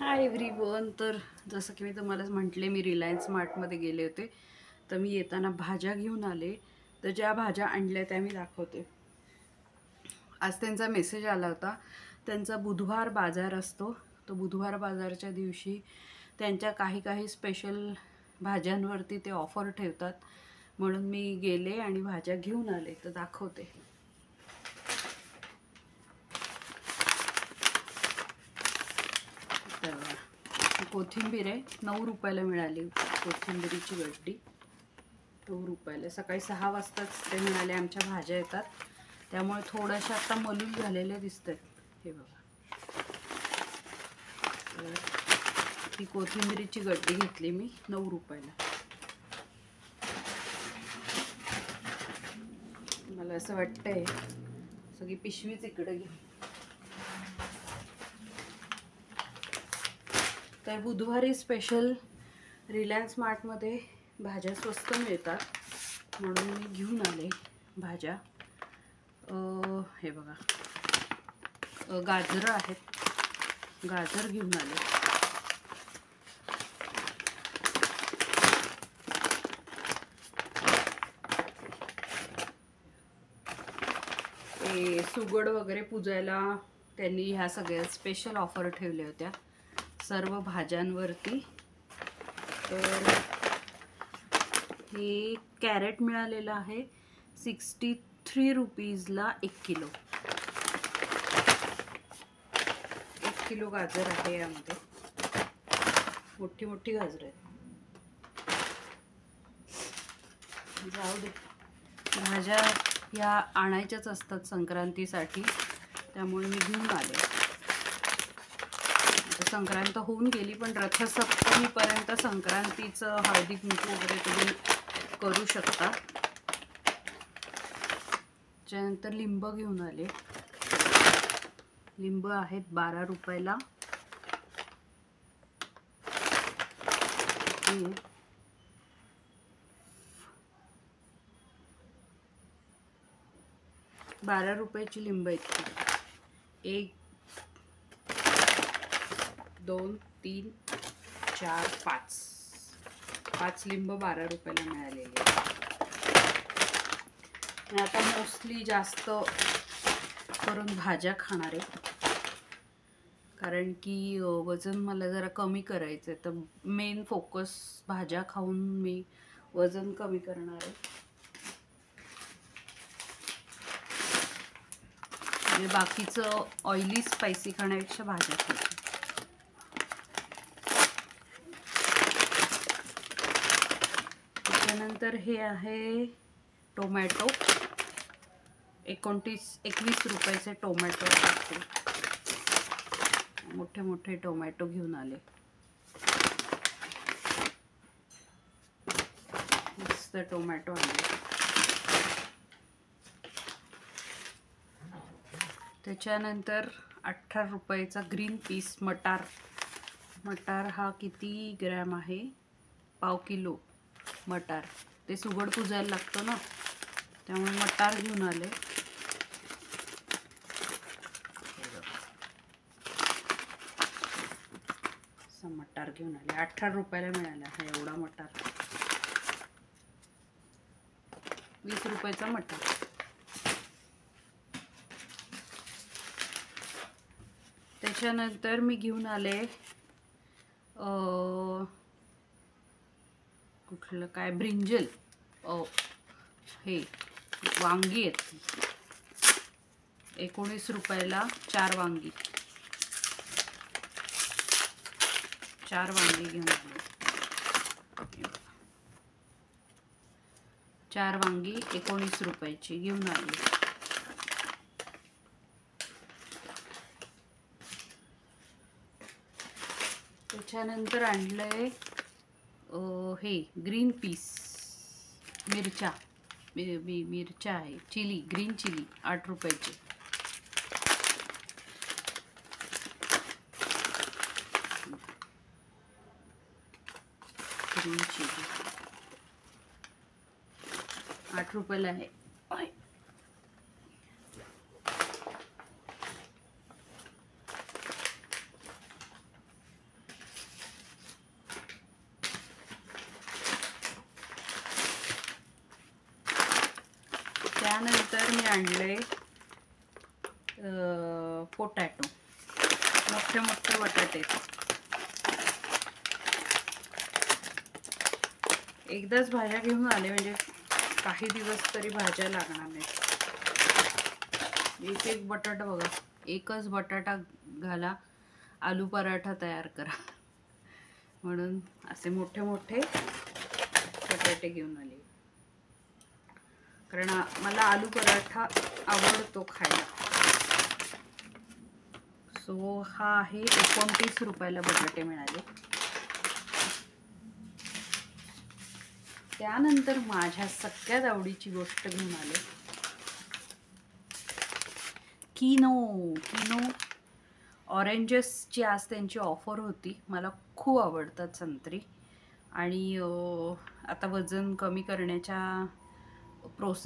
Hi everyone. तर जसं की मी तुम्हाला म्हटले, मी रिलायन्स मार्टमध्ये गेले होते. तर मी येताना भाज्या घेऊन आले. तर ज्या भाज्या आणल्या त्या मी दाखवते. आज त्यांचा मेसेज आला होता. त्यांचा बुधवार बाजार असतो. तो बुधवार बाजारच्या दिवशी त्यांच्या काही स्पेशल भाज्यांवरती ते ऑफर ठेवतात. म्हणून मी गेले आणि भाज्या घेऊन आले. तर दाखवते. कोथिंबीर आहे, 9 रुपयाला मिळाली. कोथिंबीरीची गड्डी 9 रुपयाला. सकाळी 6 वाजताच ते मिळाले. आमच्या भाज्या येतात त्यामुळे थोड्याशा आता मलूल झालेल्या दिसतात. हे बघा, ही कोथिंबीरीची गड्डी घेतली मी 9 रुपयाला. मला असं वाटतंय सगळी पिशवीच इकडे घे. तर बुधवारी स्पेशल रिलायन्स मार्टमध्ये भाज्या स्वस्त मिळतात म्हणून मी घेऊन आले भाज्या. हे बघा, गाजरं आहेत, गाजर घेऊन आले. ते सुगड वगैरे पूजायला त्यांनी ह्या सगळ्या स्पेशल ऑफर ठेवल्या होत्या सर्व भाज्यांवरती. तर हे कॅरेट मिळालेलं आहे 63 रुपीजला 1 किलो. 1 किलो गाजर आहे यामध्ये. मोठी मोठी गाजर आहेत. जाऊ दे, भाज्या ह्या आणायच्याच असतात संक्रांतीसाठी, त्यामुळे मी घेऊन आले. आता संक्रांत होऊन गेली, पण रथसप्तमीपर्यंत संक्रांतीचं हळदी कुंकू वगैरे तुम्ही करू शकता. त्यानंतर लिंब घेऊन आले. लिंब आहेत 12 रुपयाला. 12 रुपयाची लिंब आहेत. 1 2 3 4 5 लिंब 12 रुपयाला मिळालेली आहेत. आता मोस्टली जास्त करून भाज्या खाणार आहे, कारण की वजन मला जरा कमी करायचं आहे. तर मेन फोकस भाज्या खाऊन मी वजन कमी करणार आहे. म्हणजे बाकीचं ऑइली स्पायसी खाण्यापेक्षा भाज्या खायच्या. त्यानंतर हे आहे टोमॅटो. 21 रुपयाचे टोमॅटो असते. मोठे मोठे टोमॅटो घेऊन आले. मस्त टोमॅटो आणले. त्याच्यानंतर 18 रुपयाचा ग्रीन पीस मटार. मटार हा किती ग्रॅम आहे? पाव किलो मटार. ते सुगड पुजायला लागतं ना, त्यामुळे मटार घेऊन आले. मटार घेऊन आले. 18 रुपयाला मिळाला हा एवढा मटार. 20 रुपयाचा मटार. त्याच्यानंतर मी घेऊन आले कुठलं काय, ब्रिंजल. हे वांगी आहेत. 19 रुपयाला 4 वांगी. 4 वांगी घेऊन आले. 4 वांगी 19 रुपयाची घेऊन आली. त्याच्यानंतर आणलंय हे ग्रीन पीस, मिरच्या. मिरच्या आहे, चिली, ग्रीन चिली 8 रुपयाची. ग्रीन चिली 8 रुपयाला आहे. मी आणले पोटॅटो, मोठे मोठे बटाटे. एकदाच भाज्या घेऊन आले म्हणजे काही दिवस तरी भाज्या लागणार नाहीत. एक एक बटाटा बघा, एकच बटाटा घाला, आलू पराठा तयार करा. म्हणून असे मोठे मोठे बटाटे घेऊन आले, कारण मला आलू पराठा आवडतो खायला. सो हा आहे 29 रुपयाला बटाटे मिळाले. त्यानंतर माझ्या सगळ्यात आवडीची गोष्ट घेऊन आले, किनो ऑरेंजेसची आज त्यांची ऑफर होती. मला खूप आवडतात संत्री, आणि आता वजन कमी करण्याच्या प्रोसेस